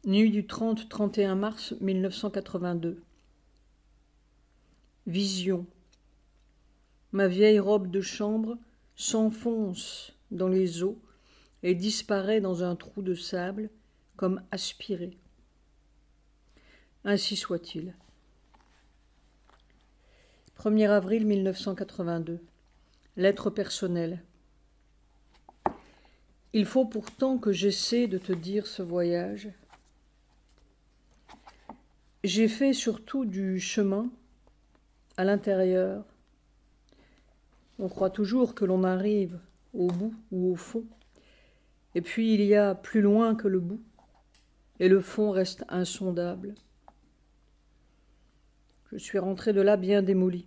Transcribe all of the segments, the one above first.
Nuit du 30-31 mars 1982. Vision. Ma vieille robe de chambre s'enfonce dans les eaux et disparaît dans un trou de sable comme aspirée. Ainsi soit-il. 1er avril 1982. Lettre personnelle. Il faut pourtant que j'essaie de te dire ce voyage. J'ai fait surtout du chemin à l'intérieur. On croit toujours que l'on arrive au bout ou au fond. Et puis il y a plus loin que le bout, et le fond reste insondable. Je suis rentré de là bien démoli,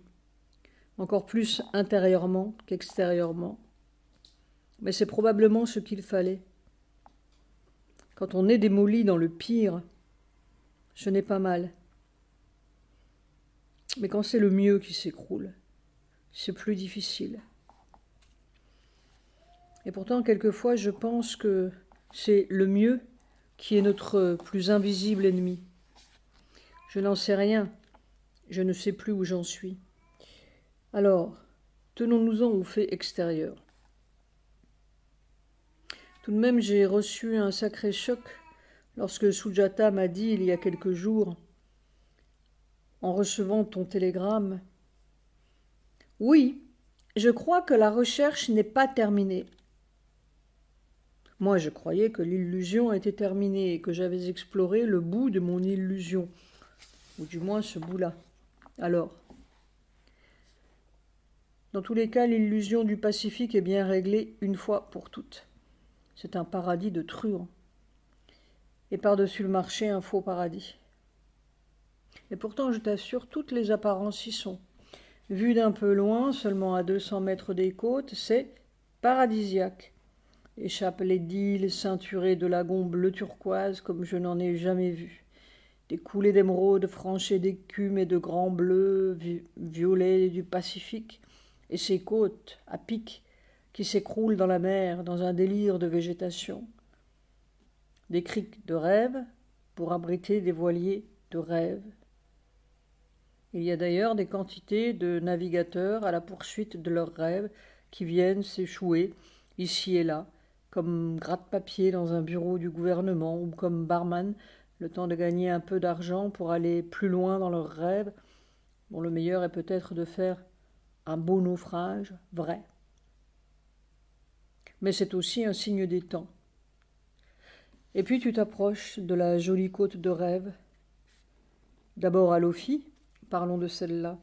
encore plus intérieurement qu'extérieurement. Mais c'est probablement ce qu'il fallait. Quand on est démoli dans le pire, ce n'est pas mal. Mais quand c'est le mieux qui s'écroule, c'est plus difficile. Et pourtant, quelquefois, je pense que c'est le mieux qui est notre plus invisible ennemi. Je n'en sais rien, je ne sais plus où j'en suis. Alors, tenons-nous-en aux faits extérieurs. Tout de même, j'ai reçu un sacré choc lorsque Sujata m'a dit il y a quelques jours, en recevant ton télégramme, « Oui, je crois que la recherche n'est pas terminée. » Moi, je croyais que l'illusion était terminée et que j'avais exploré le bout de mon illusion, ou du moins ce bout-là. Alors, dans tous les cas, l'illusion du Pacifique est bien réglée une fois pour toutes. C'est un paradis de truands. Et par-dessus le marché, un faux paradis. Et pourtant, je t'assure, toutes les apparences y sont. Vu d'un peu loin, seulement à 200 mètres des côtes, c'est paradisiaque. Les chapelets d'îles ceinturées de lagons bleu turquoise comme je n'en ai jamais vu. Des coulées d'émeraude franchées d'écume et de grands bleus violets du Pacifique, et ces côtes à pic qui s'écroulent dans la mer dans un délire de végétation. Des criques de rêve pour abriter des voiliers de rêve. Il y a d'ailleurs des quantités de navigateurs à la poursuite de leurs rêves qui viennent s'échouer ici et là, comme gratte-papier dans un bureau du gouvernement ou comme barman, le temps de gagner un peu d'argent pour aller plus loin dans leurs rêves, dont le meilleur est peut-être de faire un beau naufrage vrai. Mais c'est aussi un signe des temps. Et puis tu t'approches de la jolie côte de rêve, d'abord à Lofi, parlons de celle-là,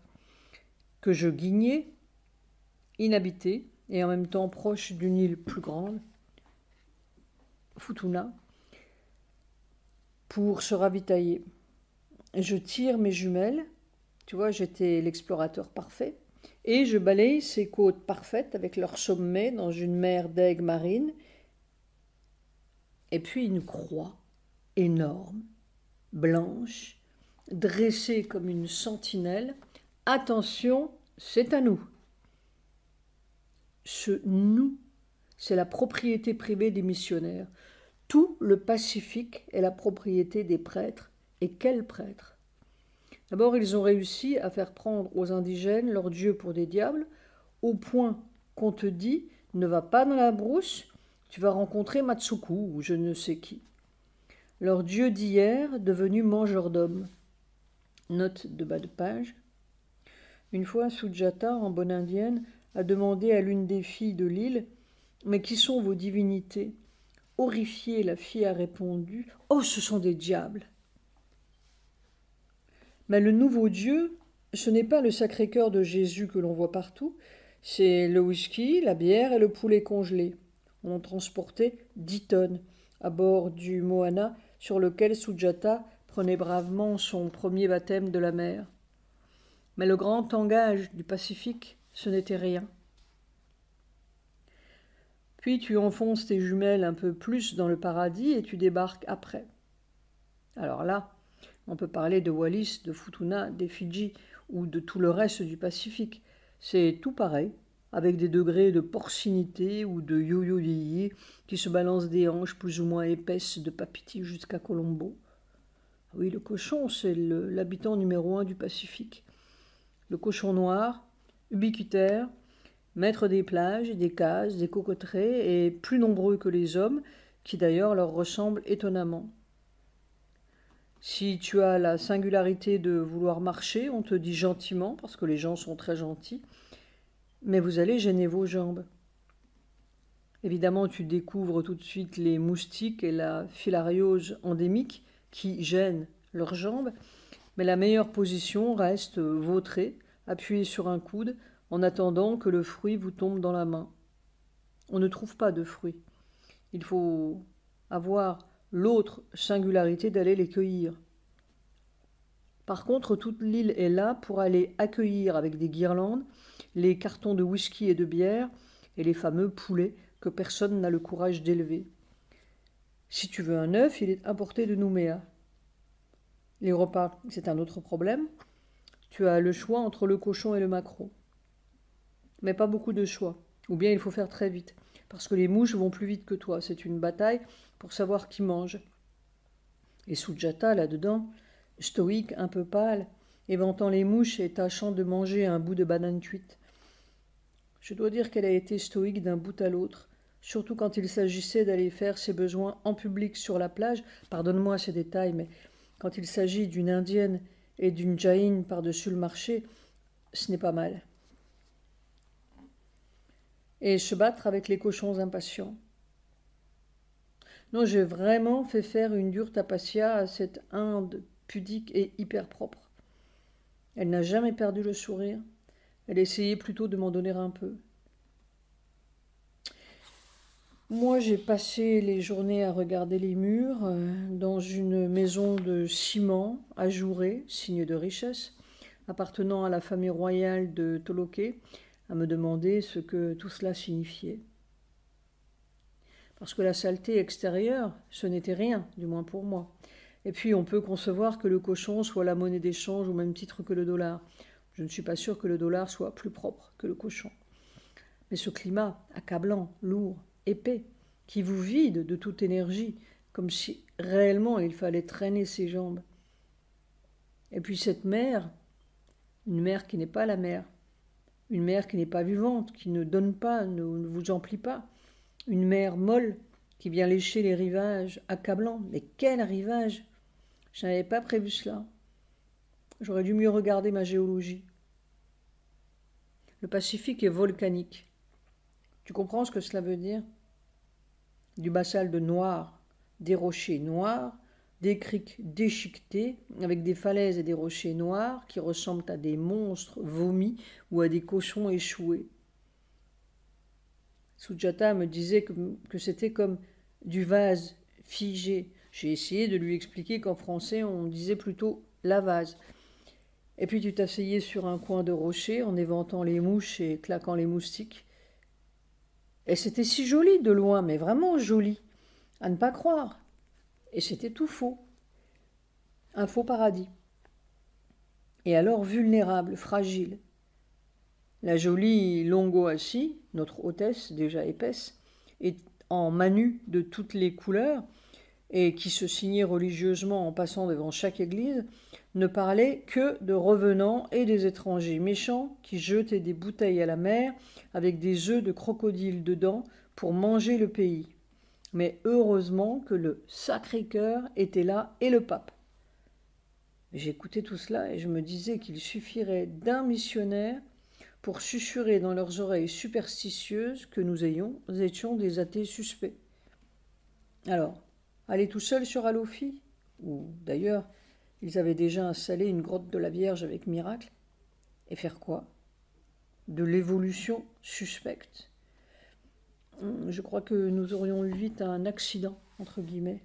que je guignais, inhabitée et en même temps proche d'une île plus grande, Futuna, pour se ravitailler. Je tire mes jumelles, tu vois, j'étais l'explorateur parfait, et je balaye ces côtes parfaites avec leur sommet dans une mer d'aigues marines, et puis une croix énorme, blanche, dressée comme une sentinelle. Attention, c'est à nous. Ce nous, c'est la propriété privée des missionnaires. Tout le Pacifique est la propriété des prêtres. Et quels prêtres? D'abord, ils ont réussi à faire prendre aux indigènes leurs dieux pour des diables, au point qu'on te dit « ne va pas dans la brousse, tu vas rencontrer Matsuku ou je ne sais qui ». Leur dieu d'hier devenu mangeur d'hommes. Note de bas de page. Une fois, Sujata, en bonne indienne, a demandé à l'une des filles de l'île « Mais qui sont vos divinités ?» Horrifiée, la fille a répondu « Oh, ce sont des diables !» Mais le nouveau Dieu, ce n'est pas le Sacré-Cœur de Jésus que l'on voit partout, c'est le whisky, la bière et le poulet congelé. On en transportait 10 tonnes à bord du Moana sur lequel Sujata prenait bravement son premier baptême de la mer. Mais le grand tangage du Pacifique, ce n'était rien. Puis tu enfonces tes jumelles un peu plus dans le paradis et tu débarques après. Alors là, on peut parler de Wallis, de Futuna, des Fidji ou de tout le reste du Pacifique. C'est tout pareil, avec des degrés de porcinité ou de yo-yo-yé qui se balancent des hanches plus ou moins épaisses de Papiti jusqu'à Colombo. Oui, le cochon, c'est l'habitant numéro 1 du Pacifique. Le cochon noir, ubiquitaire, maître des plages, des cases, des cocoteraies, et plus nombreux que les hommes, qui d'ailleurs leur ressemblent étonnamment. Si tu as la singularité de vouloir marcher, on te dit gentiment, parce que les gens sont très gentils, mais vous allez gêner vos jambes. Évidemment, tu découvres tout de suite les moustiques et la filariose endémique qui gênent leurs jambes, mais la meilleure position reste vautrée, appuyée sur un coude, en attendant que le fruit vous tombe dans la main. On ne trouve pas de fruits. Il faut avoir l'autre singularité d'aller les cueillir. Par contre, toute l'île est là pour aller accueillir avec des guirlandes les cartons de whisky et de bière et les fameux poulets que personne n'a le courage d'élever. Si tu veux un œuf, il est importé de Nouméa. Les repas, c'est un autre problème. Tu as le choix entre le cochon et le maquereau. Mais pas beaucoup de choix. Ou bien il faut faire très vite. Parce que les mouches vont plus vite que toi. C'est une bataille pour savoir qui mange. Et Sujata, là-dedans, stoïque, un peu pâle, éventant les mouches et tâchant de manger un bout de banane cuite. Je dois dire qu'elle a été stoïque d'un bout à l'autre, surtout quand il s'agissait d'aller faire ses besoins en public sur la plage. Pardonne-moi ces détails, mais quand il s'agit d'une indienne et d'une jaïne par-dessus le marché, ce n'est pas mal. Et se battre avec les cochons impatients. Non, j'ai vraiment fait faire une dure tapassia à cette Inde pudique et hyper propre. Elle n'a jamais perdu le sourire. Elle essayait plutôt de m'en donner un peu. Moi, j'ai passé les journées à regarder les murs dans une maison de ciment ajourée, signe de richesse, appartenant à la famille royale de Toloké, à me demander ce que tout cela signifiait. Parce que la saleté extérieure, ce n'était rien, du moins pour moi. Et puis on peut concevoir que le cochon soit la monnaie d'échange au même titre que le dollar. Je ne suis pas sûre que le dollar soit plus propre que le cochon. Mais ce climat accablant, lourd, épais, qui vous vide de toute énergie, comme si réellement il fallait traîner ses jambes. Et puis cette mer, une mer qui n'est pas la mer, une mer qui n'est pas vivante, qui ne donne pas, ne vous emplit pas, une mer molle qui vient lécher les rivages accablants. Mais quel rivage! Je n'avais pas prévu cela. J'aurais dû mieux regarder ma géologie. Le Pacifique est volcanique. Tu comprends ce que cela veut dire? Du basalte noir, des rochers noirs, des criques déchiquetées, avec des falaises et des rochers noirs qui ressemblent à des monstres vomis ou à des cochons échoués. Sujata me disait que c'était comme du vase figé. J'ai essayé de lui expliquer qu'en français, on disait plutôt la vase. Et puis tu t'asseyais sur un coin de rocher en éventant les mouches et claquant les moustiques. Et c'était si joli de loin, mais vraiment joli, à ne pas croire. Et c'était tout faux. Un faux paradis. Et alors vulnérable, fragile. La jolie Longo Assi, notre hôtesse déjà épaisse, est en manu de toutes les couleurs, et qui se signait religieusement en passant devant chaque église, ne parlait que de revenants et des étrangers méchants qui jetaient des bouteilles à la mer avec des œufs de crocodile dedans pour manger le pays. Mais heureusement que le Sacré-Cœur était là et le pape. J'écoutais tout cela et je me disais qu'il suffirait d'un missionnaire pour susurrer dans leurs oreilles superstitieuses que nous étions des athées suspects. Alors, aller tout seul sur Alofi, ou d'ailleurs, ils avaient déjà installé une grotte de la Vierge avec miracle, et faire quoi? De l'évolution suspecte. Je crois que nous aurions eu vite un accident, entre guillemets.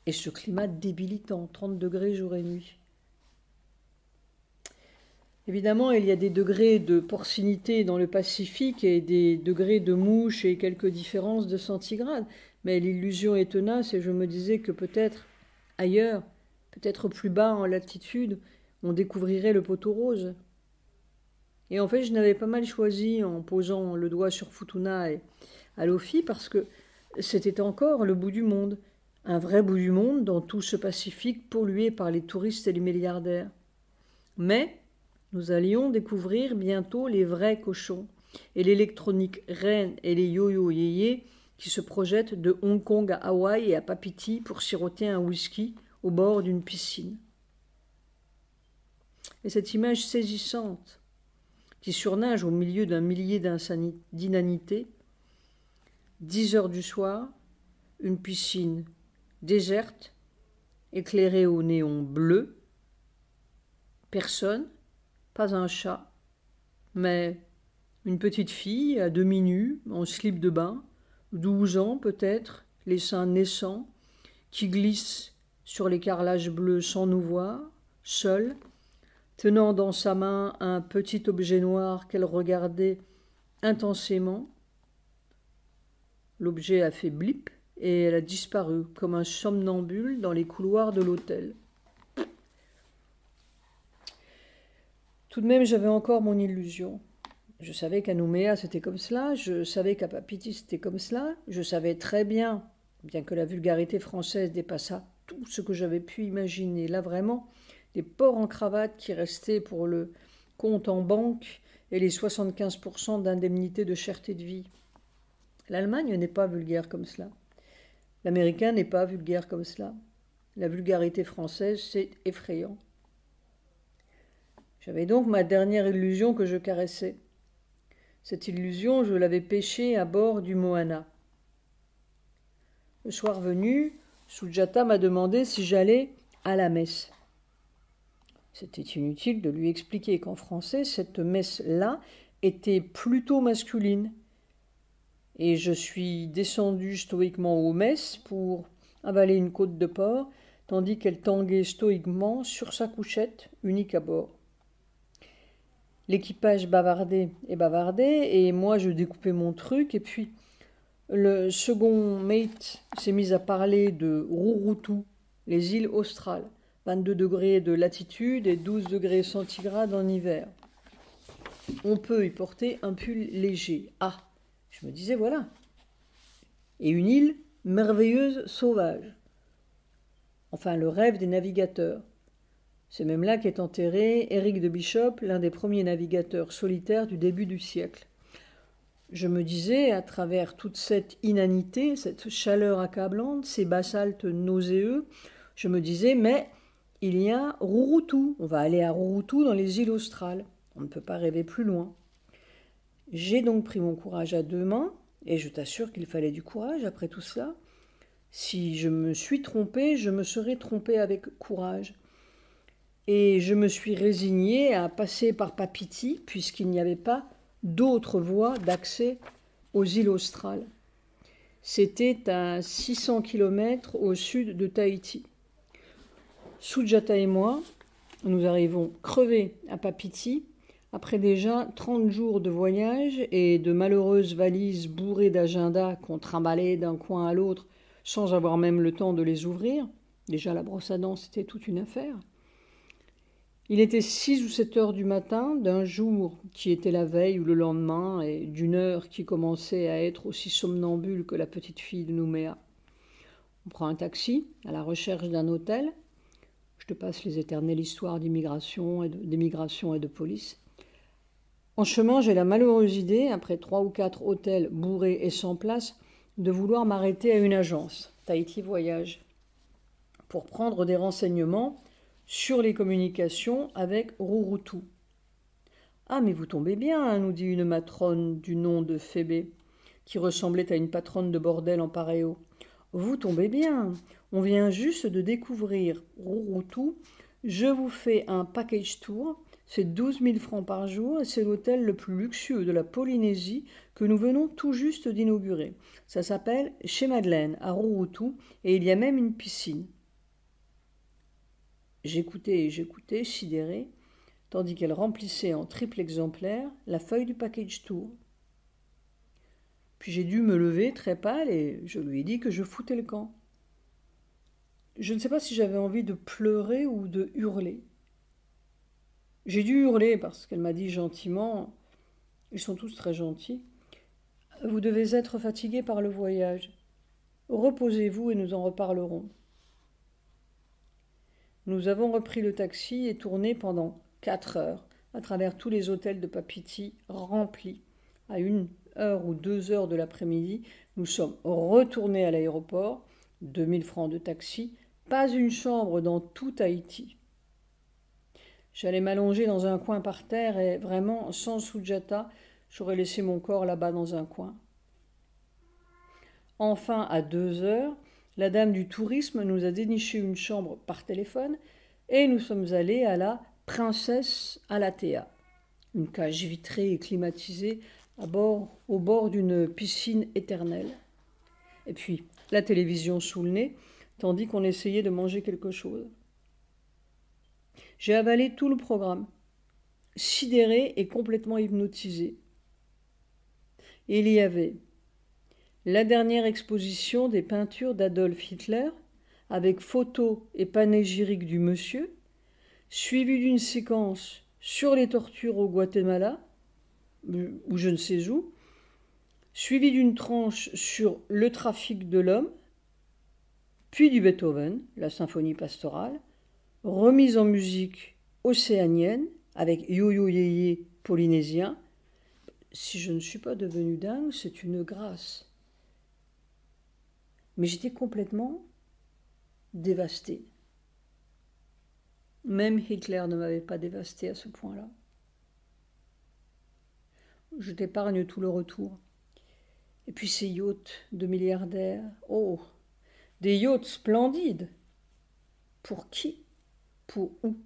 Et ce climat débilitant, 30 degrés jour et nuit. Évidemment, il y a des degrés de porcinité dans le Pacifique et des degrés de mouche et quelques différences de centigrades. Mais l'illusion est tenace et je me disais que peut-être ailleurs, peut-être plus bas en latitude, on découvrirait le poteau rose. Et en fait, je n'avais pas mal choisi en posant le doigt sur Futuna et Alofi parce que c'était encore le bout du monde, un vrai bout du monde dans tout ce Pacifique pollué par les touristes et les milliardaires. Mais nous allions découvrir bientôt les vrais cochons et l'électronique reine et les yo-yo yéyés qui se projettent de Hong Kong à Hawaï et à Papiti pour siroter un whisky au bord d'une piscine. Et cette image saisissante qui surnage au milieu d'un millier d'inanités, 10 heures du soir, une piscine déserte, éclairée au néon bleu, personne, pas un chat, mais une petite fille à demi nue, en slip de bain, 12 ans peut-être, les seins naissants, qui glisse sur les carrelages bleus sans nous voir, seule, tenant dans sa main un petit objet noir qu'elle regardait intensément. L'objet a fait blip et elle a disparu comme un somnambule dans les couloirs de l'hôtel. Tout de même, j'avais encore mon illusion. Je savais qu'à Nouméa, c'était comme cela, je savais qu'à Papiti, c'était comme cela, je savais très bien, bien que la vulgarité française dépassât tout ce que j'avais pu imaginer, là vraiment, des porcs en cravate qui restaient pour le compte en banque et les 75% d'indemnité de cherté de vie. L'Allemagne n'est pas vulgaire comme cela. L'Américain n'est pas vulgaire comme cela. La vulgarité française, c'est effrayant. J'avais donc ma dernière illusion que je caressais. Cette illusion, je l'avais pêchée à bord du Moana. Le soir venu, Sujata m'a demandé si j'allais à la messe. C'était inutile de lui expliquer qu'en français, cette messe-là était plutôt masculine. Et je suis descendue stoïquement aux messes pour avaler une côte de porc, tandis qu'elle tanguait stoïquement sur sa couchette, unique à bord. L'équipage bavardait et moi je découpais mon truc, et puis le second mate s'est mis à parler de Rurutu, les îles australes, 22 degrés de latitude et 12 degrés centigrades en hiver. On peut y porter un pull léger. Ah, je me disais voilà. Et une île merveilleuse, sauvage. Enfin, le rêve des navigateurs. C'est même là qu'est enterré Éric de Bishop, l'un des premiers navigateurs solitaires du début du siècle. Je me disais, à travers toute cette inanité, cette chaleur accablante, ces basaltes nauséeux, je me disais, mais il y a Rurutu. On va aller à Rurutu dans les îles australes. On ne peut pas rêver plus loin. J'ai donc pris mon courage à deux mains, et je t'assure qu'il fallait du courage après tout cela. Si je me suis trompée, je me serais trompée avec courage. Et je me suis résignée à passer par Papiti, puisqu'il n'y avait pas d'autre voie d'accès aux îles australes. C'était à 600 km au sud de Tahiti. Sujata et moi, nous arrivons crevés à Papiti, après déjà 30 jours de voyage et de malheureuses valises bourrées d'agendas qu'on trimballait d'un coin à l'autre sans avoir même le temps de les ouvrir. Déjà la brosse à dents, c'était toute une affaire. Il était 6 ou 7 heures du matin d'un jour qui était la veille ou le lendemain et d'une heure qui commençait à être aussi somnambule que la petite fille de Nouméa. On prend un taxi à la recherche d'un hôtel. Je te passe les éternelles histoires d'émigration et de police. En chemin, j'ai la malheureuse idée, après 3 ou 4 hôtels bourrés et sans place, de vouloir m'arrêter à une agence, Tahiti Voyage, pour prendre des renseignements sur les communications avec Rurutu. « Ah, mais vous tombez bien, hein, nous dit une matrone du nom de Phébé, qui ressemblait à une patronne de bordel en paréo. Vous tombez bien, on vient juste de découvrir Rurutu, je vous fais un package tour, c'est 12 000 francs par jour et c'est l'hôtel le plus luxueux de la Polynésie que nous venons tout juste d'inaugurer. Ça s'appelle Chez Madeleine, à Rurutu, et il y a même une piscine. » J'écoutais, sidéré, tandis qu'elle remplissait en triple exemplaire la feuille du package tour. Puis j'ai dû me lever très pâle et je lui ai dit que je foutais le camp. Je ne sais pas si j'avais envie de pleurer ou de hurler. J'ai dû hurler parce qu'elle m'a dit gentiment, ils sont tous très gentils, vous devez être fatigué par le voyage. Reposez-vous et nous en reparlerons. Nous avons repris le taxi et tourné pendant 4 heures à travers tous les hôtels de Papeete remplis. À 1 heure ou 2 heures de l'après-midi, nous sommes retournés à l'aéroport, 2000 francs de taxi, pas une chambre dans tout Tahiti. J'allais m'allonger dans un coin par terre et vraiment, sans Sujata, j'aurais laissé mon corps là-bas dans un coin. Enfin, à 2 heures, la dame du tourisme nous a déniché une chambre par téléphone et nous sommes allés à la Princesse Alatea, une cage vitrée et climatisée au bord d'une piscine éternelle. Et puis, la télévision sous le nez, tandis qu'on essayait de manger quelque chose. J'ai avalé tout le programme, sidéré et complètement hypnotisé. Il y avait la dernière exposition des peintures d'Adolf Hitler, avec photos et panégyriques du monsieur, suivie d'une séquence sur les tortures au Guatemala, ou je ne sais où, suivie d'une tranche sur le trafic de l'homme, puis du Beethoven, la symphonie pastorale, remise en musique océanienne, avec Yo-Yo Yé polynésien. Si je ne suis pas devenue dingue, c'est une grâce. Mais j'étais complètement dévastée. Même Hitler ne m'avait pas dévastée à ce point-là. Je t'épargne tout le retour. Et puis ces yachts de milliardaires. Oh, des yachts splendides. Pour qui? Pour où?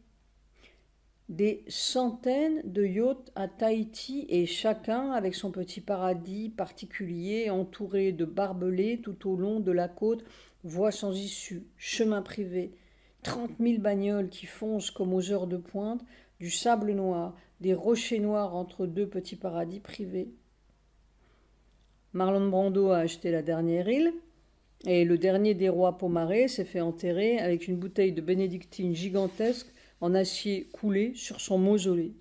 Des centaines de yachts à Tahiti et chacun avec son petit paradis particulier entouré de barbelés tout au long de la côte, voies sans issue, chemins privés, 30 000 bagnoles qui foncent comme aux heures de pointe, du sable noir, des rochers noirs entre deux petits paradis privés. Marlon Brando a acheté la dernière île et le dernier des rois Pomaré s'est fait enterrer avec une bouteille de bénédictine gigantesque en acier coulé sur son mausolée.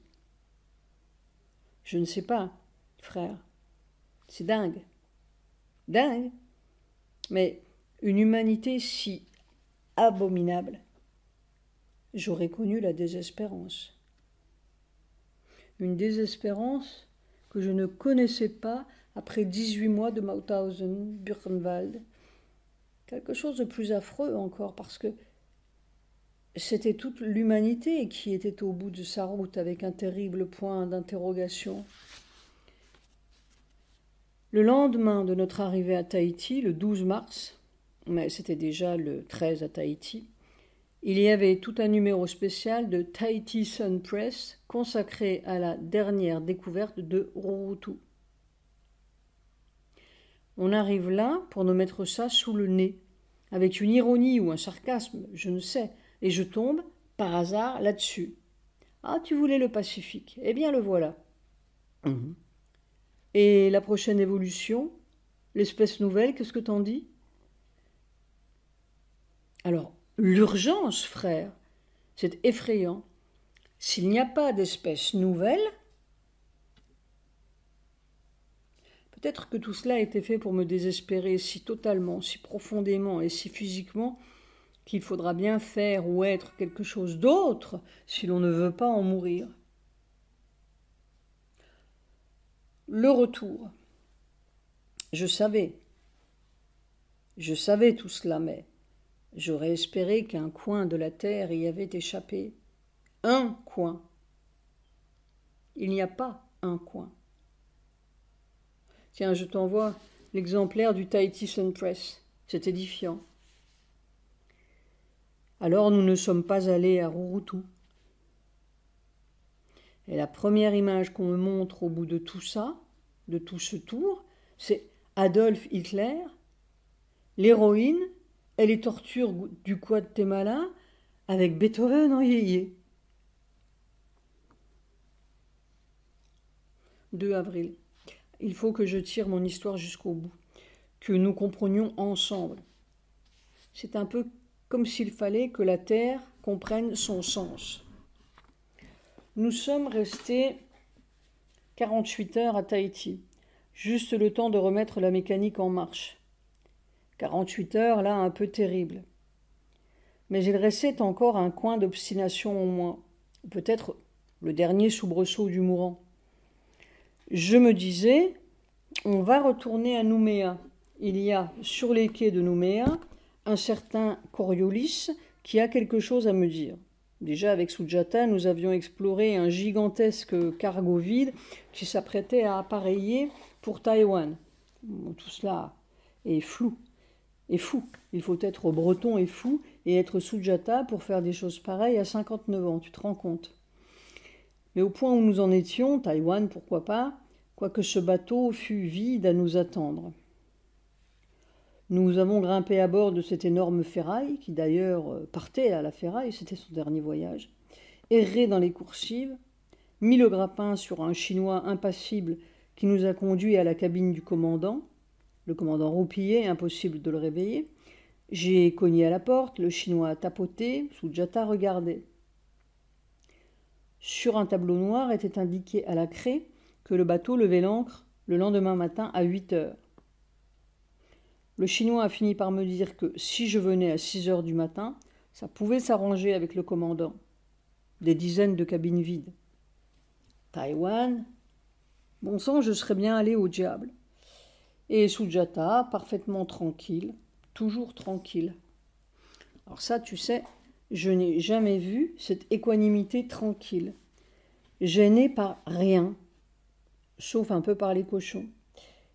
Je ne sais pas, frère. C'est dingue. Dingue. Mais une humanité si abominable. J'aurais connu la désespérance. Une désespérance que je ne connaissais pas après 18 mois de Mauthausen, Buchenwald. Quelque chose de plus affreux encore, parce que c'était toute l'humanité qui était au bout de sa route avec un terrible point d'interrogation. Le lendemain de notre arrivée à Tahiti, le 12 mars, mais c'était déjà le 13 à Tahiti, il y avait tout un numéro spécial de Tahiti Sun Press consacré à la dernière découverte de Rurutu. On arrive là pour nous mettre ça sous le nez, avec une ironie ou un sarcasme, je ne sais, et je tombe, par hasard, là-dessus. Ah, tu voulais le Pacifique, eh bien le voilà. Et la prochaine évolution, l'espèce nouvelle, qu'est-ce que t'en dis? Alors, l'urgence, frère, c'est effrayant. S'il n'y a pas d'espèce nouvelle, peut-être que tout cela a été fait pour me désespérer si totalement, si profondément et si physiquement qu'il faudra bien faire ou être quelque chose d'autre si l'on ne veut pas en mourir. Le retour. Je savais tout cela, mais j'aurais espéré qu'un coin de la terre y avait échappé. Un coin. Il n'y a pas un coin. Tiens, je t'envoie l'exemplaire du Tahiti Sun Press. C'est édifiant. Alors nous ne sommes pas allés à Rurutu. Et la première image qu'on me montre au bout de tout ça, de tout ce tour, c'est Adolf Hitler, l'héroïne et les tortures du Guatemala avec Beethoven en yéyé. 2 avril. Il faut que je tire mon histoire jusqu'au bout, que nous comprenions ensemble. C'est un peu comme s'il fallait que la Terre comprenne son sens. Nous sommes restés 48 heures à Tahiti, juste le temps de remettre la mécanique en marche. 48 heures, là, un peu terrible. Mais il restait encore un coin d'obstination au moins, peut-être le dernier soubresaut du mourant. Je me disais, on va retourner à Nouméa. Il y a sur les quais de Nouméa un certain Coriolis qui a quelque chose à me dire. Déjà avec Sujata, nous avions exploré un gigantesque cargo vide qui s'apprêtait à appareiller pour Taïwan. Tout cela est flou, est fou. Il faut être breton et fou et être Sujata pour faire des choses pareilles à 59 ans, tu te rends compte. Mais au point où nous en étions, Taïwan, pourquoi pas, quoique ce bateau fût vide à nous attendre. Nous avons grimpé à bord de cette énorme ferraille, qui d'ailleurs partait à la ferraille, c'était son dernier voyage, erré dans les coursives, mis le grappin sur un Chinois impassible qui nous a conduits à la cabine du commandant. Le commandant roupillait, impossible de le réveiller. J'ai cogné à la porte, le Chinois a tapoté, Sujata regardait. Sur un tableau noir était indiqué à la craie que le bateau levait l'ancre le lendemain matin à 8 heures. Le Chinois a fini par me dire que si je venais à 6 heures du matin, ça pouvait s'arranger avec le commandant. Des dizaines de cabines vides. Taïwan, bon sang, je serais bien allé au diable. Et Sujata, parfaitement tranquille, toujours tranquille. Alors ça, tu sais, je n'ai jamais vu cette équanimité tranquille, gênée par rien, sauf un peu par les cochons,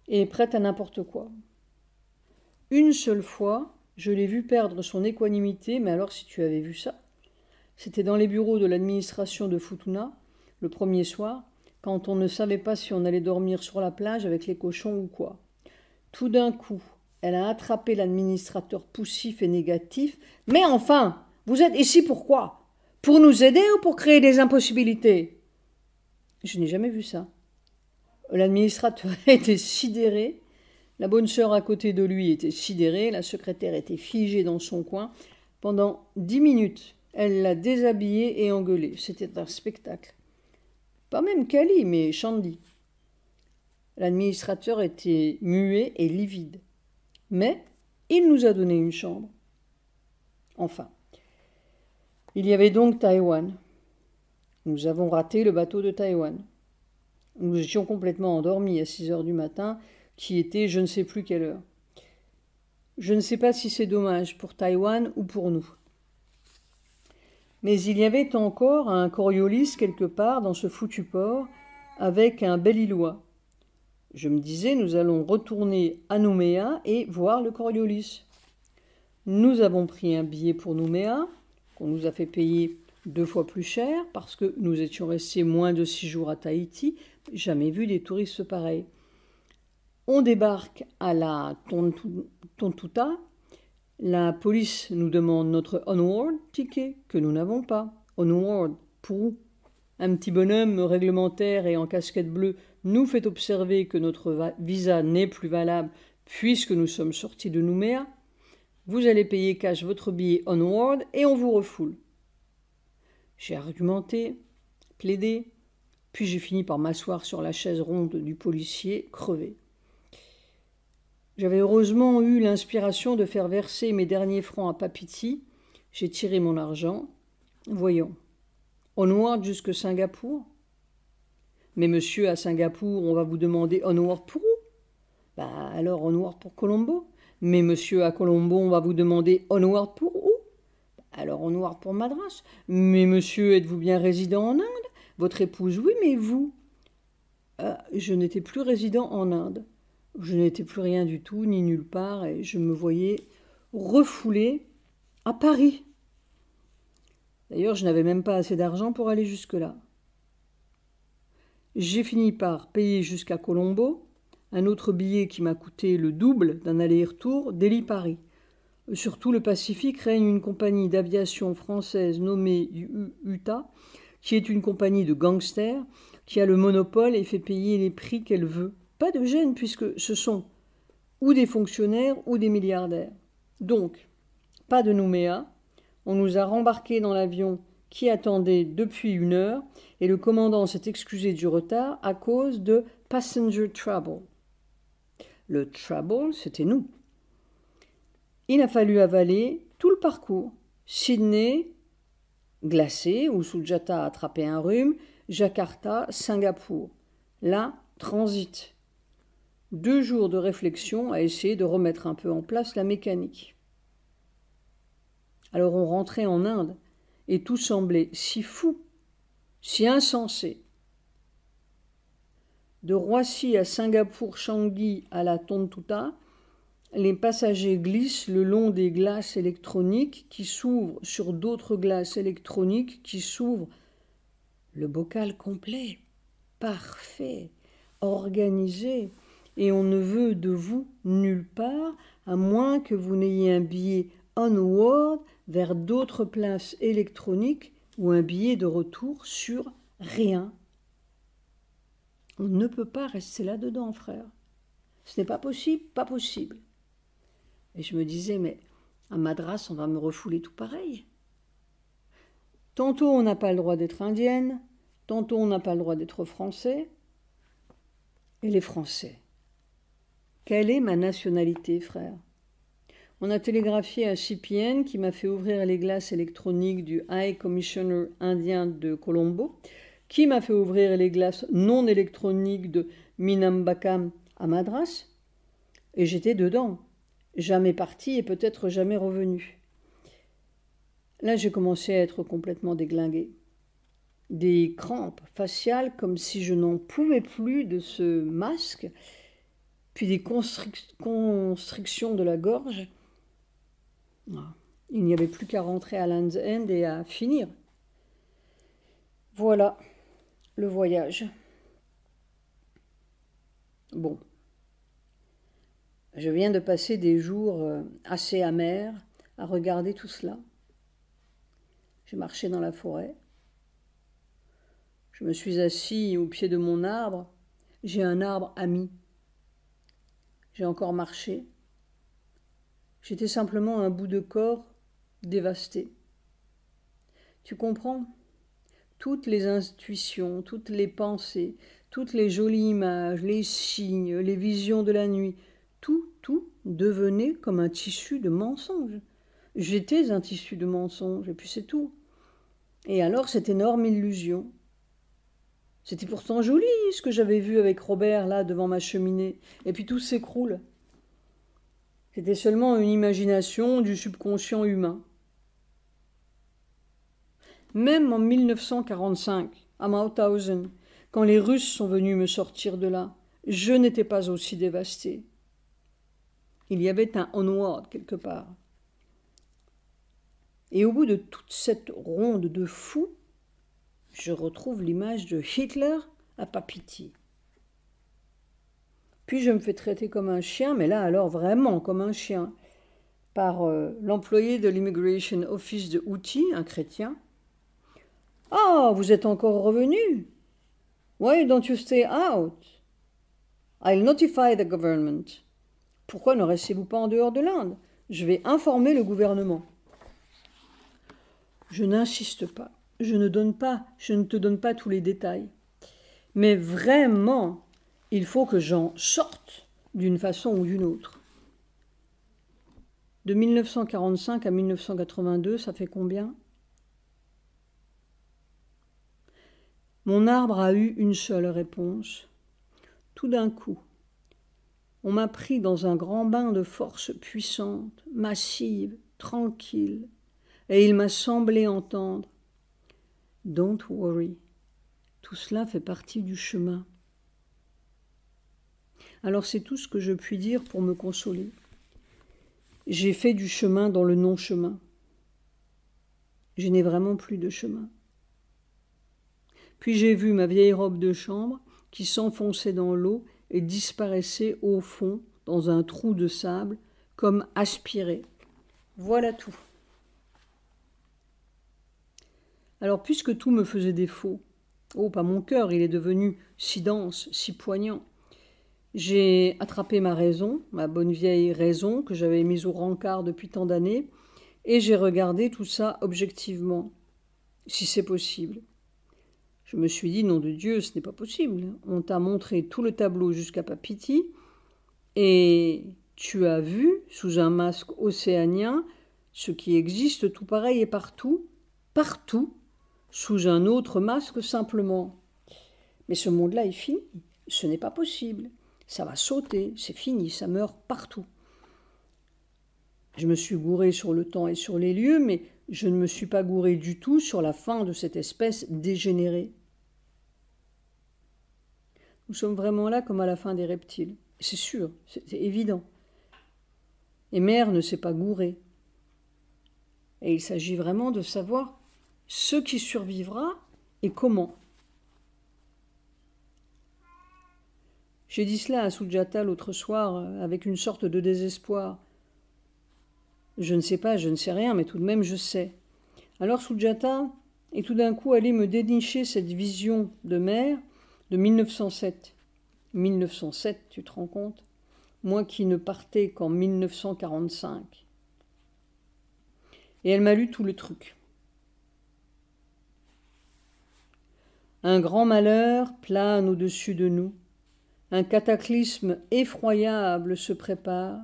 et prête à n'importe quoi. Une seule fois, je l'ai vu perdre son équanimité, mais alors si tu avais vu ça, c'était dans les bureaux de l'administration de Futuna, le premier soir, quand on ne savait pas si on allait dormir sur la plage avec les cochons ou quoi. Tout d'un coup, elle a attrapé l'administrateur poussif et négatif. « Mais enfin, vous êtes ici pourquoi? Pour nous aider ou pour créer des impossibilités ?» Je n'ai jamais vu ça. L'administrateur était sidéré. La bonne sœur à côté de lui était sidérée, la secrétaire était figée dans son coin. Pendant 10 minutes, elle l'a déshabillée et engueulée. C'était un spectacle. Pas même Kali, mais Shandy. L'administrateur était muet et livide. Mais il nous a donné une chambre. Enfin, il y avait donc Taïwan. Nous avons raté le bateau de Taïwan. Nous étions complètement endormis à 6 heures du matin, qui était je ne sais plus quelle heure. Je ne sais pas si c'est dommage pour Taïwan ou pour nous. Mais il y avait encore un Coriolis quelque part dans ce foutu port avec un bel îlois. Je me disais, nous allons retourner à Nouméa et voir le Coriolis. Nous avons pris un billet pour Nouméa, qu'on nous a fait payer 2 fois plus cher, parce que nous étions restés moins de 6 jours à Tahiti, jamais vu des touristes pareils. On débarque à la Tontuta. La police nous demande notre onward ticket, que nous n'avons pas. Onward, pour où? Un petit bonhomme réglementaire et en casquette bleue nous fait observer que notre visa n'est plus valable puisque nous sommes sortis de Nouméa. Vous allez payer cash votre billet onward et on vous refoule. J'ai argumenté, plaidé, puis j'ai fini par m'asseoir sur la chaise ronde du policier, crevé. J'avais heureusement eu l'inspiration de faire verser mes derniers francs à Papiti. J'ai tiré mon argent. Voyons. Onward jusque Singapour? Mais monsieur, à Singapour, on va vous demander onward pour où? Alors onward pour Colombo. Mais monsieur, à Colombo, on va vous demander onward pour où? Alors onward pour Madras. Mais monsieur, êtes-vous bien résident en Inde? Votre épouse, oui, mais vous? Je n'étais plus résident en Inde. Je n'étais plus rien du tout, ni nulle part, et je me voyais refoulée à Paris. D'ailleurs, je n'avais même pas assez d'argent pour aller jusque-là. J'ai fini par payer jusqu'à Colombo, un autre billet qui m'a coûté le double d'un aller-retour Delhi-Paris. Sur tout le Pacifique règne une compagnie d'aviation française nommée UTA, qui est une compagnie de gangsters, qui a le monopole et fait payer les prix qu'elle veut. Pas de gêne, puisque ce sont ou des fonctionnaires ou des milliardaires. Donc, pas de Nouméa. On nous a rembarqués dans l'avion qui attendait depuis 1 heure et le commandant s'est excusé du retard à cause de passenger trouble. Le trouble, c'était nous. Il a fallu avaler tout le parcours. Sydney, glacé, où Sujata a attrapé un rhume, Jakarta, Singapour. Là, transit. 2 jours de réflexion à essayer de remettre un peu en place la mécanique. Alors on rentrait en Inde et tout semblait si fou, si insensé. De Roissy à Singapour, Changi à la Tontuta, les passagers glissent le long des glaces électroniques qui s'ouvrent sur d'autres glaces électroniques qui s'ouvrent. Le bocal complet, parfait, organisé, et on ne veut de vous nulle part, à moins que vous n'ayez un billet onward vers d'autres places électroniques ou un billet de retour sur rien. On ne peut pas rester là-dedans, frère. Ce n'est pas possible, pas possible. Et je me disais, mais à Madras, on va me refouler tout pareil. Tantôt on n'a pas le droit d'être indienne, tantôt on n'a pas le droit d'être français. Et les Français, quelle est ma nationalité, frère? On a télégraphié à CPN qui m'a fait ouvrir les glaces électroniques du High Commissioner indien de Colombo, qui m'a fait ouvrir les glaces non électroniques de Minambakam à Madras, et j'étais dedans, jamais parti et peut-être jamais revenu. Là, j'ai commencé à être complètement déglingué. Des crampes faciales comme si je n'en pouvais plus de ce masque, puis des constrictions de la gorge. Il n'y avait plus qu'à rentrer à Land's End et à finir. Voilà le voyage. Bon, je viens de passer des jours assez amers à regarder tout cela. J'ai marché dans la forêt. Je me suis assis au pied de mon arbre. J'ai un arbre ami. J'ai encore marché. J'étais simplement un bout de corps dévasté. Tu comprends? Toutes les intuitions, toutes les pensées, toutes les jolies images, les signes, les visions de la nuit, tout devenait comme un tissu de mensonges. J'étais un tissu de mensonges, et puis c'est tout. Et alors cette énorme illusion. C'était pourtant joli ce que j'avais vu avec Robert là devant ma cheminée, et puis tout s'écroule. C'était seulement une imagination du subconscient humain. Même en 1945, à Mauthausen, quand les Russes sont venus me sortir de là, je n'étais pas aussi dévasté. Il y avait un onward quelque part. Et au bout de toute cette ronde de fous, je retrouve l'image de Hitler à Papeete. Puis je me fais traiter comme un chien, mais là alors vraiment comme un chien, par l'employé de l'Immigration Office de Houthi, un chrétien. « Ah, vous êtes encore revenu? Why don't you stay out? I'll notify the government. » Pourquoi ne restez-vous pas en dehors de l'Inde? Je vais informer le gouvernement. Je n'insiste pas. Je ne te donne pas tous les détails. Mais vraiment, il faut que j'en sorte d'une façon ou d'une autre. De 1945 à 1982, ça fait combien? Mon arbre a eu une seule réponse. Tout d'un coup, on m'a pris dans un grand bain de force puissante, massive, tranquille, et il m'a semblé entendre « Don't worry, tout cela fait partie du chemin. » Alors c'est tout ce que je puis dire pour me consoler. J'ai fait du chemin dans le non-chemin. Je n'ai vraiment plus de chemin. Puis j'ai vu ma vieille robe de chambre qui s'enfonçait dans l'eau et disparaissait au fond dans un trou de sable comme aspirée. Voilà tout. Alors puisque tout me faisait défaut, oh pas mon cœur, il est devenu si dense, si poignant, j'ai attrapé ma raison, ma bonne vieille raison que j'avais mise au rencard depuis tant d'années, et j'ai regardé tout ça objectivement. si c'est possible. Je me suis dit, nom de Dieu, ce n'est pas possible. On t'a montré tout le tableau jusqu'à Papeete et tu as vu, sous un masque océanien, ce qui existe tout pareil et partout, partout, sous un autre masque simplement. Mais ce monde-là est fini, ce n'est pas possible. Ça va sauter, c'est fini, ça meurt partout. Je me suis gouré sur le temps et sur les lieux, mais je ne me suis pas gouré du tout sur la fin de cette espèce dégénérée. Nous sommes vraiment là comme à la fin des reptiles. C'est sûr, c'est évident. Et mère ne s'est pas gourée. Et il s'agit vraiment de savoir ce qui survivra et comment. J'ai dit cela à Sujata l'autre soir avec une sorte de désespoir. Je ne sais pas, je ne sais rien, mais tout de même je sais. Alors Sujata est tout d'un coup allé me dénicher cette vision de mère de 1907. 1907, tu te rends compte? Moi qui ne partais qu'en 1945. Et elle m'a lu tout le truc. Un grand malheur plane au-dessus de nous. Un cataclysme effroyable se prépare.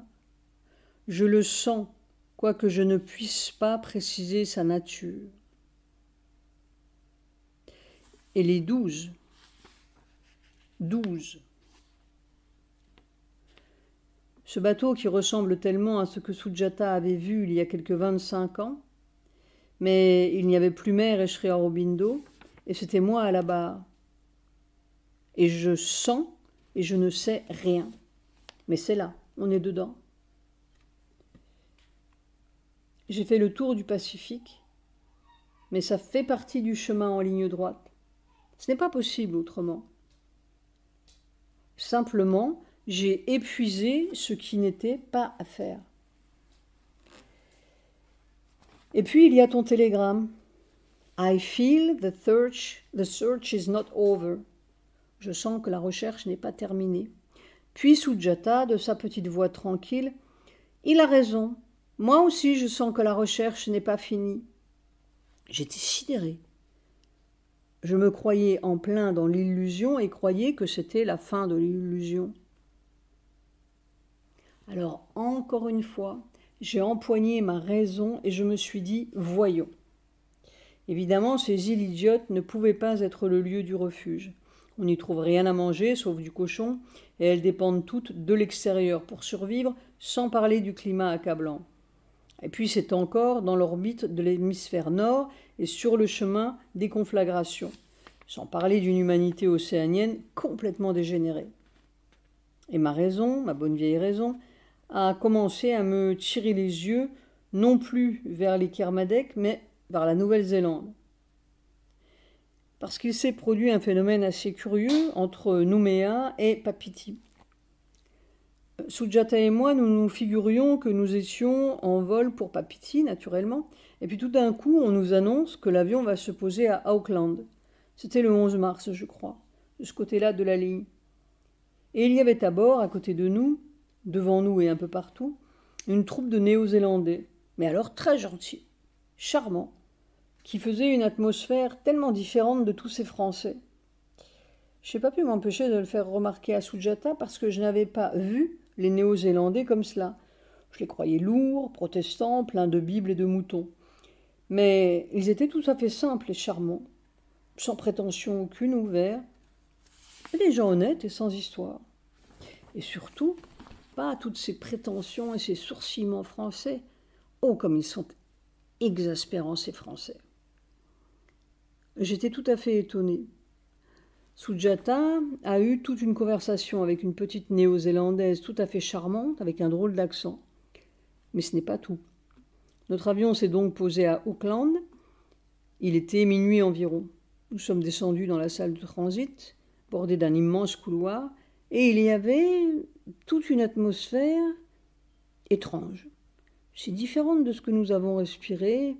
Je le sens, quoique je ne puisse pas préciser sa nature. Et les 12. Ce bateau qui ressemble tellement à ce que Sujata avait vu il y a quelque 25 ans, mais il n'y avait plus mère et Sri Aurobindo, et c'était moi à la barre. Et je sens et je ne sais rien. Mais c'est là, on est dedans. J'ai fait le tour du Pacifique, mais ça fait partie du chemin en ligne droite. Ce n'est pas possible autrement. Simplement, j'ai épuisé ce qui n'était pas à faire. Et puis, il y a ton télégramme. I feel the search is not over. Je sens que la recherche n'est pas terminée. Puis Sujata, de sa petite voix tranquille, il a raison. Moi aussi, je sens que la recherche n'est pas finie. J'étais sidérée. Je me croyais en plein dans l'illusion et croyais que c'était la fin de l'illusion. Alors, encore une fois, j'ai empoigné ma raison et je me suis dit « voyons ». Évidemment, ces îles idiotes ne pouvaient pas être le lieu du refuge. On n'y trouve rien à manger, sauf du cochon, et elles dépendent toutes de l'extérieur pour survivre, sans parler du climat accablant. Et puis c'est encore dans l'orbite de l'hémisphère nord et sur le chemin des conflagrations, sans parler d'une humanité océanienne complètement dégénérée. Et ma raison, ma bonne vieille raison, a commencé à me tirer les yeux, non plus vers les Kermadec, mais vers la Nouvelle-Zélande. Parce qu'il s'est produit un phénomène assez curieux entre Nouméa et Papeete. Sujata et moi, nous nous figurions que nous étions en vol pour Papeete, naturellement, et puis tout d'un coup, on nous annonce que l'avion va se poser à Auckland. C'était le 11 mars, je crois, de ce côté-là de la ligne. Et il y avait à bord, à côté de nous, devant nous et un peu partout, une troupe de Néo-Zélandais, mais alors très gentils, charmants, qui faisait une atmosphère tellement différente de tous ces Français. Je n'ai pas pu m'empêcher de le faire remarquer à Sujata parce que je n'avais pas vu les Néo-Zélandais comme cela. Je les croyais lourds, protestants, pleins de Bibles et de moutons. Mais ils étaient tout à fait simples et charmants, sans prétention aucune, ouverts, et des gens honnêtes et sans histoire. Et surtout, pas toutes ces prétentions et ces sourcillements français. Oh, comme ils sont exaspérants, ces Français. J'étais tout à fait étonnée. Sujata a eu toute une conversation avec une petite néo-zélandaise tout à fait charmante, avec un drôle d'accent. Mais ce n'est pas tout. Notre avion s'est donc posé à Auckland. Il était minuit environ. Nous sommes descendus dans la salle de transit, bordée d'un immense couloir, et il y avait toute une atmosphère étrange. C'est différente de ce que nous avons respiré,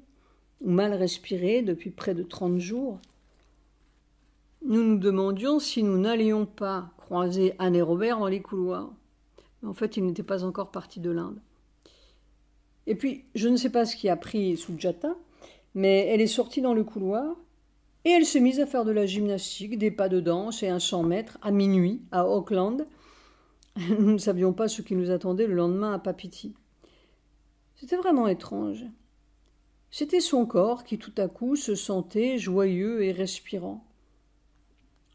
ou mal respiré depuis près de 30 jours. Nous nous demandions si nous n'allions pas croiser Anne et Robert dans les couloirs. Mais en fait, ils n'étaient pas encore partis de l'Inde. Et puis, je ne sais pas ce qui a pris Sujata, Mais elle est sortie dans le couloir et elle s'est mise à faire de la gymnastique, des pas de danse et un 100 mètres à minuit à Auckland. Nous ne savions pas ce qui nous attendait le lendemain à Papeete. C'était vraiment étrange. C'était son corps qui tout à coup se sentait joyeux et respirant.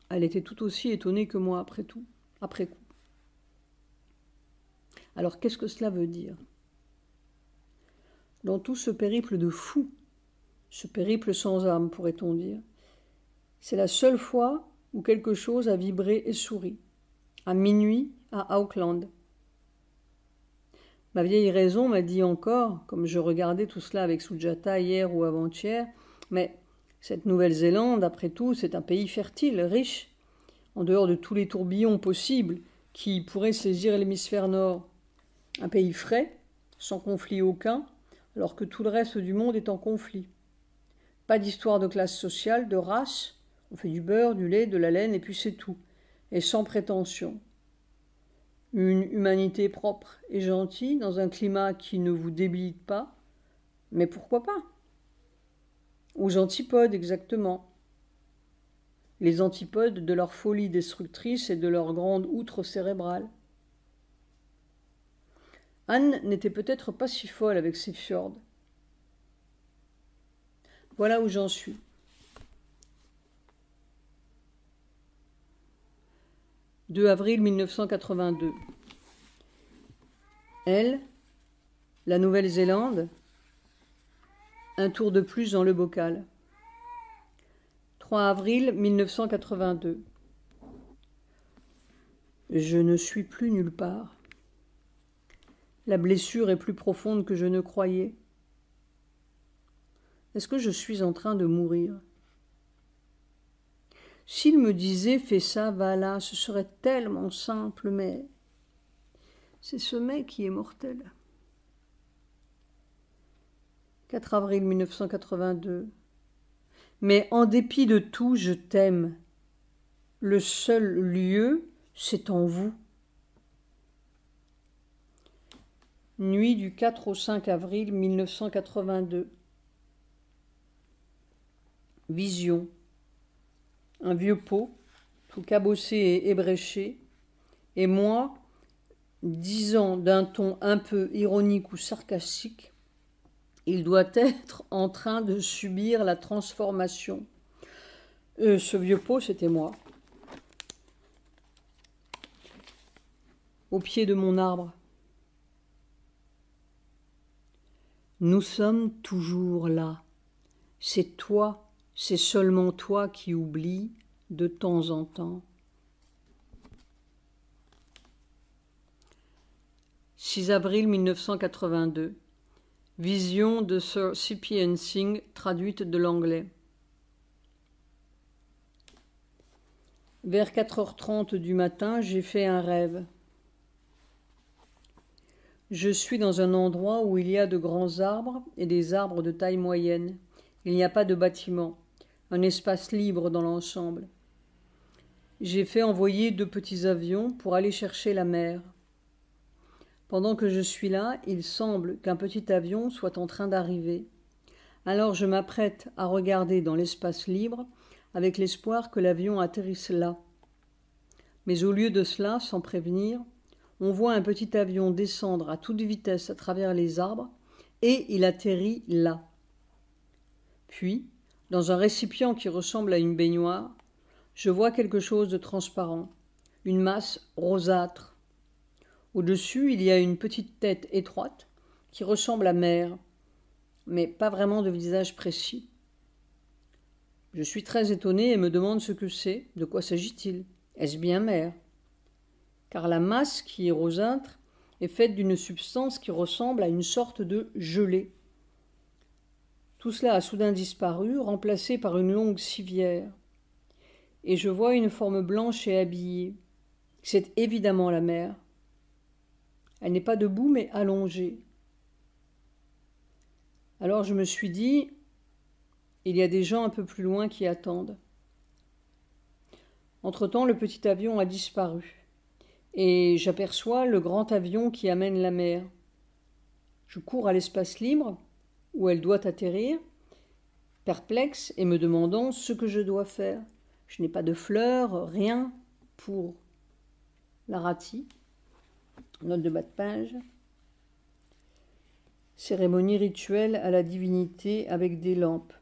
Elle était tout aussi étonnée que moi après coup. Alors qu'est-ce que cela veut dire? Dans tout ce périple de fou, ce périple sans âme, pourrait-on dire, c'est la seule fois où quelque chose a vibré et souri, à minuit à Auckland. Ma vieille raison m'a dit encore, comme je regardais tout cela avec Sujata hier ou avant-hier, mais cette Nouvelle-Zélande, après tout, c'est un pays fertile, riche, en dehors de tous les tourbillons possibles qui pourraient saisir l'hémisphère nord. Un pays frais, sans conflit aucun, alors que tout le reste du monde est en conflit. Pas d'histoire de classe sociale, de race, on fait du beurre, du lait, de la laine et puis c'est tout, et sans prétention. Une humanité propre et gentille dans un climat qui ne vous débilite pas, mais pourquoi pas? Aux antipodes exactement. Les antipodes de leur folie destructrice et de leur grande outre cérébrale. Anne n'était peut-être pas si folle avec ses fjords. Voilà où j'en suis. « 2 avril 1982. Elle, la Nouvelle-Zélande, un tour de plus dans le bocal. 3 avril 1982. Je ne suis plus nulle part. La blessure est plus profonde que je ne croyais. Est-ce que je suis en train de mourir? S'il me disait « fais ça, va là », ce serait tellement simple, mais c'est ce mais qui est mortel. 4 avril 1982. Mais en dépit de tout, je t'aime. Le seul lieu, c'est en vous. Nuit du 4 au 5 avril 1982. Vision. Un vieux pot, tout cabossé et ébréché, et moi, disant d'un ton un peu ironique ou sarcastique, il doit être en train de subir la transformation. Ce vieux pot, c'était moi. Au pied de mon arbre. Nous sommes toujours là. C'est toi. C'est seulement toi qui oublies de temps en temps. 6 avril 1982. Vision de Sir C.P. Singh, traduite de l'anglais. Vers 4h30 du matin, j'ai fait un rêve. Je suis dans un endroit où il y a de grands arbres et des arbres de taille moyenne. Il n'y a pas de bâtiment. Un espace libre dans l'ensemble. J'ai fait envoyer 2 petits avions pour aller chercher la mer. Pendant que je suis là, il semble qu'un petit avion soit en train d'arriver. Alors je m'apprête à regarder dans l'espace libre avec l'espoir que l'avion atterrisse là. Mais au lieu de cela, sans prévenir, on voit un petit avion descendre à toute vitesse à travers les arbres et il atterrit là. Puis, dans un récipient qui ressemble à une baignoire, je vois quelque chose de transparent, une masse rosâtre. Au-dessus, il y a une petite tête étroite qui ressemble à mère, mais pas vraiment de visage précis. Je suis très étonné et me demande ce que c'est, de quoi s'agit-il? Est-ce bien mère? Car la masse qui est rosâtre est faite d'une substance qui ressemble à une sorte de gelée. Tout cela a soudain disparu, remplacé par une longue civière. Et je vois une forme blanche et habillée. C'est évidemment la mère. Elle n'est pas debout, mais allongée. Alors je me suis dit, il y a des gens un peu plus loin qui attendent. Entre-temps, le petit avion a disparu. Et j'aperçois le grand avion qui amène la mère. Je cours à l'espace libre, où elle doit atterrir, perplexe et me demandant ce que je dois faire. Je n'ai pas de fleurs, rien pour la rati. Note de bas de page. Cérémonie rituelle à la divinité avec des lampes.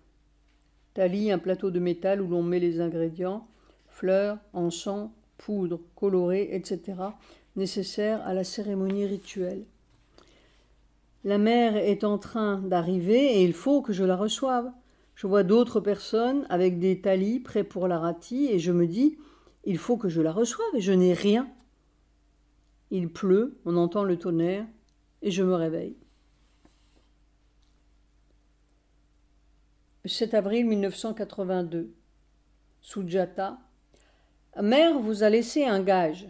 Tali, un plateau de métal où l'on met les ingrédients, fleurs, encens, poudre, colorée, etc., nécessaires à la cérémonie rituelle. La mère est en train d'arriver et il faut que je la reçoive. Je vois d'autres personnes avec des talis prêts pour la rati et je me dis, il faut que je la reçoive et je n'ai rien. Il pleut, on entend le tonnerre et je me réveille. 7 avril 1982. Sujata. Mère vous a laissé un gage.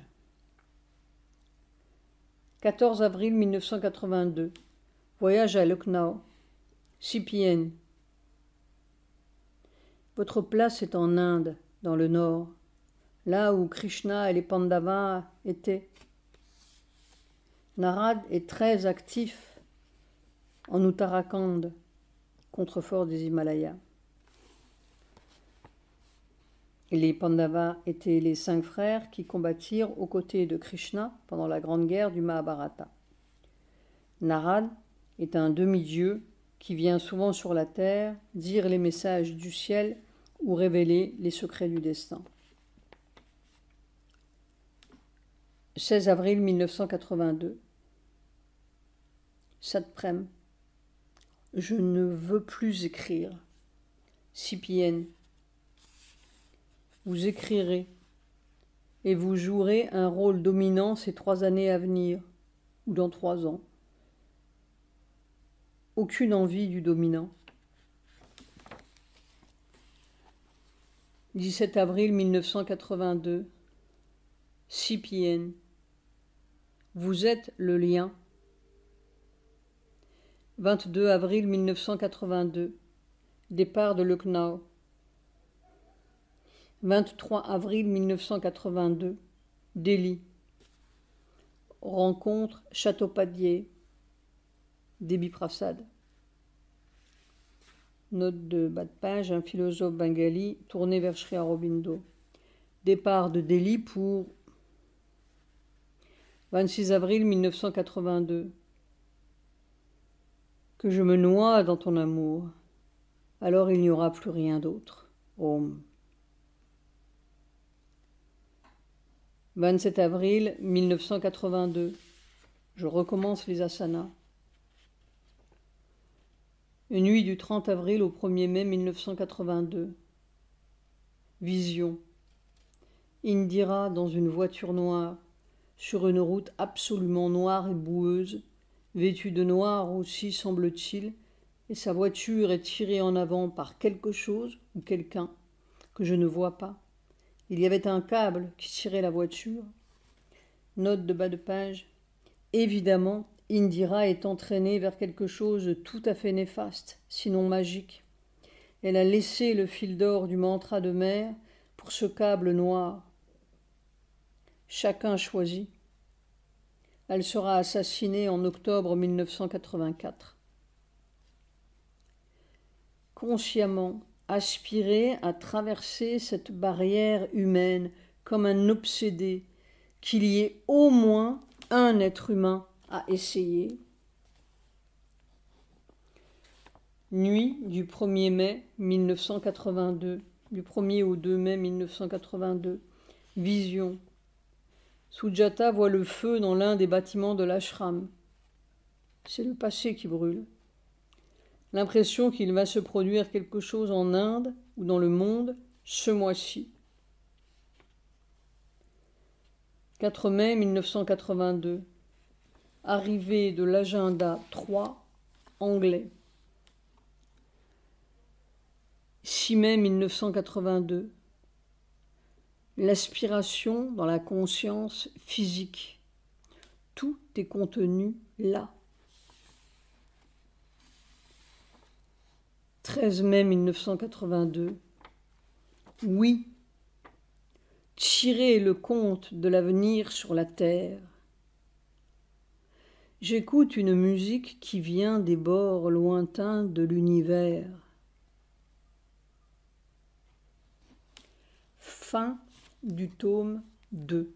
14 avril 1982. Voyage à Lucknow. CPN. Votre place est en Inde, dans le nord, là où Krishna et les Pandavas étaient. Narad est très actif en Uttarakhand, contrefort des Himalayas. Et les Pandavas étaient les 5 frères qui combattirent aux côtés de Krishna pendant la grande guerre du Mahabharata. Narad est un demi-dieu qui vient souvent sur la terre dire les messages du ciel ou révéler les secrets du destin. 16 avril 1982. Satprem. Je ne veux plus écrire. CPN. Vous écrirez et vous jouerez un rôle dominant ces 3 années à venir, ou dans 3 ans. Aucune envie du dominant. 17 avril 1982. CPN. Vous êtes le lien. 22 avril 1982. Départ de Lucknow. 23 avril 1982. Delhi. Rencontre Chattopadhyay. Debi Prasad. Note de bas de page, un philosophe bengali tourné vers Sri Aurobindo. Départ de Delhi pour 26 avril 1982. Que je me noie dans ton amour, alors il n'y aura plus rien d'autre. Om. 27 avril 1982. Je recommence les asanas. Une nuit du 30 avril au 1er mai 1982. Vision. Indira dans une voiture noire, sur une route absolument noire et boueuse, vêtue de noir aussi semble-t-il, et sa voiture est tirée en avant par quelque chose ou quelqu'un que je ne vois pas. Il y avait un câble qui tirait la voiture. Note de bas de page. Évidemment, Indira est entraînée vers quelque chose de tout à fait néfaste, sinon magique. Elle a laissé le fil d'or du mantra de mer pour ce câble noir. Chacun choisit. Elle sera assassinée en octobre 1984. Consciemment, aspirer à traverser cette barrière humaine comme un obsédé, qu'il y ait au moins un être humain à essayer. Nuit du 1er mai 1982, du 1er au 2 mai 1982. Vision. Sujata voit le feu dans l'un des bâtiments de l'ashram. C'est le passé qui brûle. L'impression qu'il va se produire quelque chose en Inde ou dans le monde ce mois-ci. 4 mai 1982. Arrivée de l'agenda 3, anglais. 6 mai 1982. L'aspiration dans la conscience physique. Tout est contenu là. 13 mai 1982. Oui. Tirer le compte de l'avenir sur la terre. J'écoute une musique qui vient des bords lointains de l'univers. Fin du tome 2.